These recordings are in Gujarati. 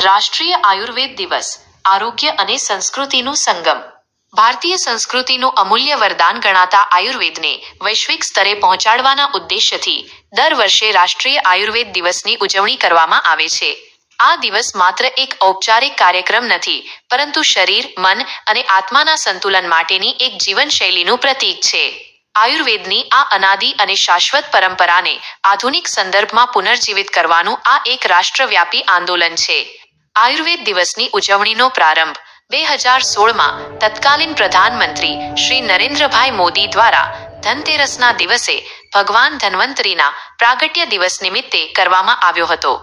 રાષ્ટ્રીય આયુર્વેદ દિવસ આરોગ્ય અને સંસ્કૃતિનું સંગમ. ભારતીય સંસ્કૃતિનું અમૂલ્ય વરદાન ગણાતા આયુર્વેદને વૈશ્વિક સ્તરે પહોંચાડવાના ઉદ્દેશ્યથી દર વર્ષે રાષ્ટ્રીય આયુર્વેદ દિવસની ઉજવણી કરવામાં આવે છે. આ દિવસ માત્ર એક ઔપચારિક કાર્યક્રમ નથી, પરંતુ શરીર, મન અને આત્માના સંતુલન માટેની એક જીવનશૈલીનું પ્રતીક છે. આયુર્વેદની આ અનાદિ અને શાશ્વત પરંપરાને આધુનિક સંદર્ભમાં પુનર્જીવિત કરવાનું આ એક રાષ્ટ્રવ્યાપી આંદોલન છે. આયુર્વેદ દિવસની ઉજવણીનો પ્રારંભ 2016માં તત્કાલીન પ્રધાનમંત્રી શ્રી નરેન્દ્રભાઈ મોદી દ્વારા ધનતેરસના દિવસે ભગવાન ધન્વંતરીના પ્રાગટ્ય દિવસ નિમિત્તે કરવામાં આવ્યો હતો.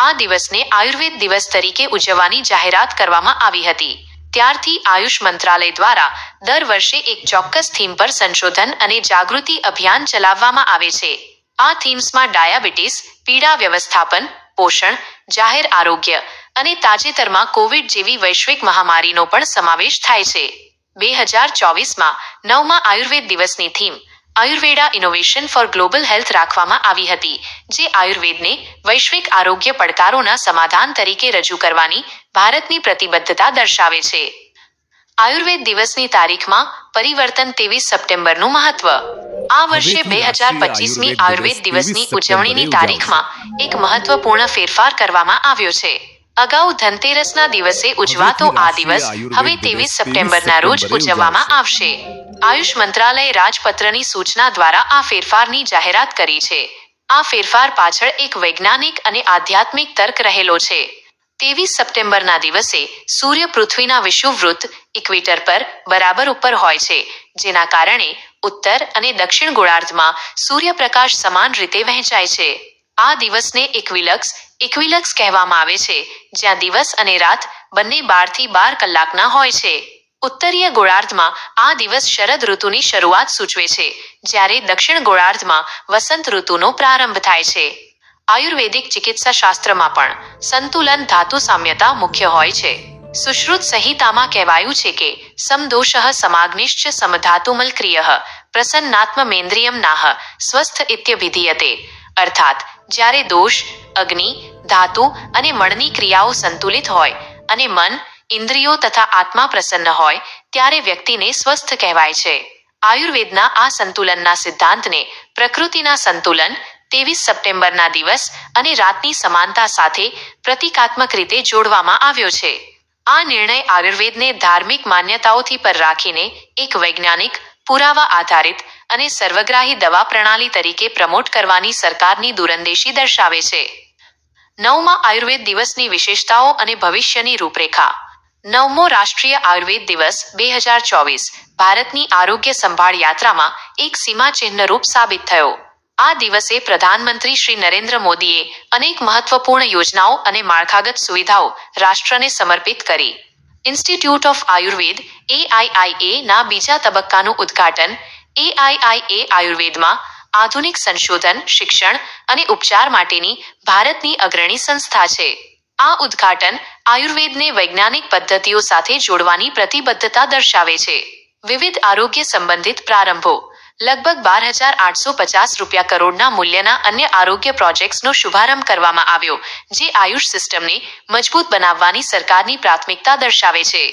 આ દિવસને આયુર્વેદ દિવસ તરીકે ઉજવવાની જાહેરાત કરવામાં આવી હતી. ત્યારથી આયુષ મંત્રાલય દ્વારા દર વર્ષે એક ચોક્કસ થીમ પર સંશોધન અને જાગૃતિ અભિયાન ચલાવવામાં આવે છે. આ થીમ્સમાં ડાયાબિટીસ, પીડા વ્યવસ્થાપન, પોષણ, જાહેર આરોગ્ય અને તાજેતરમાં કોવિડ જેવી વૈશ્વિક મહામારીનો પણ સમાવેશ થાય છે. 2024માં 9મા આયુર્વેદ દિવસની theme Ayurveda innovation for global health રાખવામાં આવી હતી, જે આયુર્વેદને વૈશ્વિક આરોગ્ય પડકારોના સમાધાન તરીકે રજૂ કરવાની ભારતની પ્રતિબદ્ધતા દર્શાવે છે. આયુર્વેદ દિવસની તારીખમાં પરિવર્તન 23 સપ્ટેમ્બરનું મહત્વ. આ વર્ષે 2025મી આયુર્વેદ દિવસની ઉજવણીની તારીખમાં એક મહત્વપૂર્ણ ફેરફાર કરવામાં આવ્યો છે. અગાઉ ધનતેરસના દિવસે ઉજવાતો આ દિવસ હવે 23 સપ્ટેમ્બરના રોજ ઉજવવામાં આવશે. આયુષ મંત્રાલયે રાજપત્રની સૂચના દ્વારા આ ફેરફારની જાહેરાત કરી છે. આ ફેરફાર પાછળ એક વૈજ્ઞાનિક અને આધ્યાત્મિક તર્ક રહેલો છે. 23 સપ્ટેમ્બરના દિવસે સૂર્ય પૃથ્વીના વિષુવવૃત્ત ઇક્વેટર પર બરાબર ઉપર હોય છે, જેના કારણે ઉત્તર અને દક્ષિણ ગોળાર્ધમાં સૂર્યપ્રકાશ સમાન રીતે વહેંચાય છે. આ દિવસને ઇક્વિલક્સ કહેવામાં આવે છે, જ્યાં દિવસ અને રાત બંને 12 થી 12 કલાકના હોય છે. ઉત્તરીય ગોળાર્ધમાં આ દિવસ શરદ ઋતુની શરૂઆત સૂચવે છે, જ્યારે દક્ષિણ ગોળાર્ધમાં વસંત ઋતુનો પ્રારંભ થાય છે. આયુર્વેદિક ચિકિત્સા શાસ્ત્રમાં પણ સંતુલન ધાતુ સામ્યતા મુખ્ય હોય છે. સુશ્રુત સંહિતામાં કહેવાયું છે કે સમદોષઃ સમાગ્નિશ્ચ સમધાતુમલક્રિયઃ પ્રસન્નાત્મેન્દ્રિયમ નાહ સ્વસ્થ ઇત્યભિધીયતે. અર્થાત જ્યારે દોષ, અગ્નિ, ધાતુ અને મળની ક્રિયાઓ સંતુલિત હોય અને મન, ઇન્દ્રિયો તથા આત્મા પ્રસન્ન હોય, ત્યારે વ્યક્તિને સ્વસ્થ કહેવાય છે. આયુર્વેદના આ સંતુલનના સિદ્ધાંતને પ્રકૃતિના સંતુલન, 23 સપ્ટેમ્બરના દિવસ અને રાતની સમાનતા સાથે પ્રતીકાત્મક રીતે જોડવામાં આવ્યો છે. આ નિર્ણય આયુર્વેદને ધાર્મિક માન્યતાઓથી પર રાખીને એક વૈજ્ઞાનિક, પુરાવા આધારિત અને સર્વગ્રાહી દવા પ્રણાલી તરીકે પ્રમોટ કરવાની સરકારની દૂરંદેશી દર્શાવે છે. 9મા આયુર્વેદ દિવસની વિશેષતાઓ અને ભવિષ્યની રૂપરેખા. 9મો રાષ્ટ્રીય આયુર્વેદ દિવસ 2024 ભારતની આરોગ્ય સંભાળ યાત્રામાં એક સીમાચિહ્નરૂપ સાબિત થયો. આ દિવસે પ્રધાનમંત્રી શ્રી નરેન્દ્ર મોદીએ અનેક મહત્વપૂર્ણ યોજનાઓ અને માળખાગત સુવિધાઓ રાષ્ટ્રને સમર્પિત કરી. ઇન્સ્ટિટ્યૂટ ઓફ આયુર્વેદ AIIA ના બીજા તબક્કાનું ઉદ્ઘાટન. AIIA આયુર્વેદમાં આધુનિક સંશોધન, શિક્ષણ અને ઉપચાર માટેની ભારતની અગ્રણી સંસ્થા છે. આ ઉદ્ઘાટન આયુર્વેદને વૈજ્ઞાનિક પદ્ધતિઓ સાથે જોડવાની પ્રતિબદ્ધતા દર્શાવે છે. વિવિધ આરોગ્ય સંબંધિત પ્રારંભો. લગભગ 12,850 કરોડના મૂલ્યના અન્ય આરોગ્ય પ્રોજેક્ટ્સનો શુભારંભ કરવામાં આવ્યો, જે આયુષ સિસ્ટમને મજબૂત બનાવવાની સરકારની પ્રાથમિકતા દર્શાવે છે.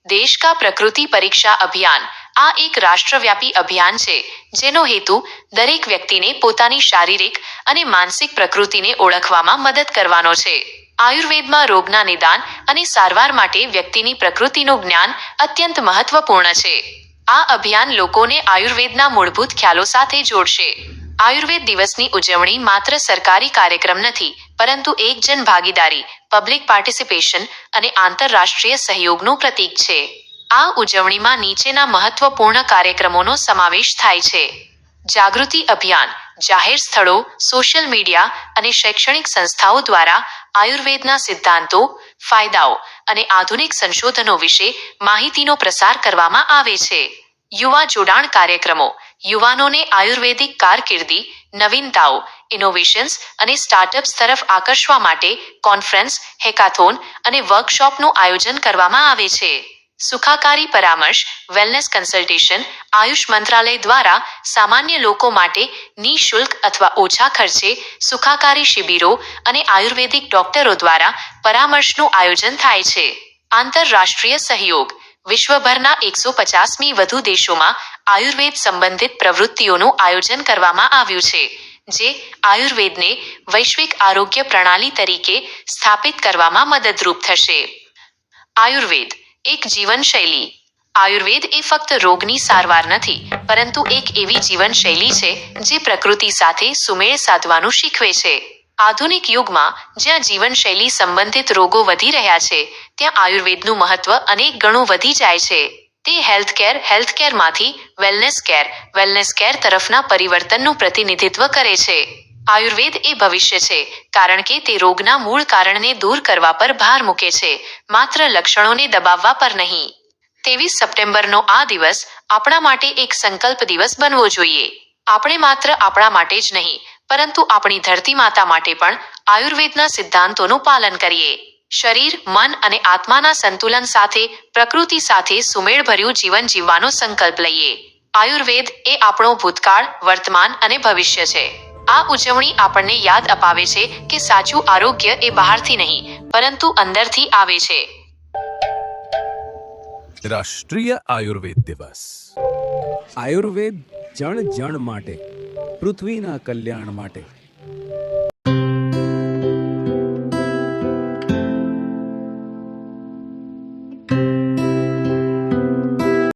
દેશ કા પ્રકૃતિ પરીક્ષા અભિયાન. આ એક રાષ્ટ્રવ્યાપી અભિયાન છે, જેનો હેતુ દરેક વ્યક્તિને પોતાની શારીરિક અને માનસિક પ્રકૃતિને ઓળખવામાં મદદ કરવાનો છે. આયુર્વેદમાં રોગના નિદાન અને સારવાર માટે વ્યક્તિની પ્રકૃતિનું જ્ઞાન અત્યંત મહત્વપૂર્ણ છે. આ અભિયાન લોકોને આયુર્વેદના મૂળભૂત ખ્યાલો સાથે જોડશે. આયુર્વેદ દિવસની ઉજવણી માત્ર સરકારી કાર્યક્રમ નથી, પરંતુ એક જન ભાગીદારી, પબ્લિક પાર્ટિસિપેશન અને આંતરરાષ્ટ્રીય સહયોગનું પ્રતીક છે. આ ઉજવણીમાં નીચેના મહત્વપૂર્ણ કાર્યક્રમોનો સમાવેશ થાય છે. જાગૃતિ અભિયાન. જાહેર સ્થળો, સોશિયલ મીડિયા અને શૈક્ષણિક સંસ્થાઓ દ્વારા આયુર્વેદના સિદ્ધાંતો, ફાયદાઓ અને આધુનિક સંશોધનો વિશે માહિતીનો પ્રસાર કરવામાં આવે છે. યુવા જોડાણ કાર્યક્રમો. યુવાનોને આયુર્વેદિક કારકિર્દી, નવીનતાઓ, ઇનોવેશન્સ અને સ્ટાર્ટઅપ્સ તરફ આકર્ષવા માટે કોન્ફરન્સ, હેકાથોન અને વર્કશોપનું આયોજન કરવામાં આવે છે. સુખાકારી પરામર્શ, વેલનેસ કન્સલ્ટેશન આયુષ મંત્રાલય દ્વારા સામાન્ય લોકો માટે નિઃશુલ્ક અથવા ઓછા ખર્ચે સુખાકારી શિબિરો અને આયુર્વેદિક ડોક્ટરો દ્વારા પરામર્શનું આયોજન થાય છે. આંતરરાષ્ટ્રીય સહયોગ વિશ્વભરના 150મી વધુ દેશોમાં આયુર્વેદ સંબંધિત પ્રવૃત્તિઓનું આયોજન કરવામાં આવ્યું છે, જે આયુર્વેદને વૈશ્વિક આરોગ્ય પ્રણાલી તરીકે સ્થાપિત કરવામાં મદદરૂપ થશે. આયુર્વેદ એક જીવનશૈલી. આયુર્વેદ એ ફક્ત રોગની સારવાર નથી, પરંતુ એક એવી જીવનશૈલી છે જે પ્રકૃતિ સાથે સુમેળ સાધવાનું શીખવે છે. આધુનિક યુગમાં જ્યાં જીવનશૈલી સંબંધિત રોગો વધી રહ્યા છે, ત્યાં આયુર્વેદનું મહત્વ અનેક ગણું વધી જાય છે. તે હેલ્થકેરમાંથી વેલનેસ કેર તરફના પરિવર્તનનું પ્રતિનિધિત્વ કરે છે. આયુર્વેદ એ ભવિષ્ય છે, કારણ કે તે રોગના મૂળ કારણને દૂર કરવા પર ભાર મૂકે છે, માત્ર લક્ષણોને દબાવવા પર નહીં. 23 સપ્ટેમ્બરનો આ દિવસ આપણા માટે એક સંકલ્પ દિવસ બનવો જોઈએ. આપણે માત્ર આપણા માટે જ નહીં, પરંતુ આપણી ધરતી માતા માટે પણ આયુર્વેદના સિદ્ધાંતોનું પાલન કરીએ. શરીર, મન અને આત્માના સંતુલન સાથે પ્રકૃતિ સાથે સુમેળભર્યું જીવન જીવવાનો સંકલ્પ લઈએ. આયુર્વેદ એ આપણો ભૂતકાળ, વર્તમાન અને ભવિષ્ય છે. આ ઉજવણી આપણને યાદ અપાવે છે કે સાચું આરોગ્ય એ બહારથી નહીં, પરંતુ અંદરથી આવે છે. રાષ્ટ્રીય આયુર્વેદ દિવસ. આયુર્વેદ જણ જણ માટે, પૃથ્વીના કલ્યાણ માટે.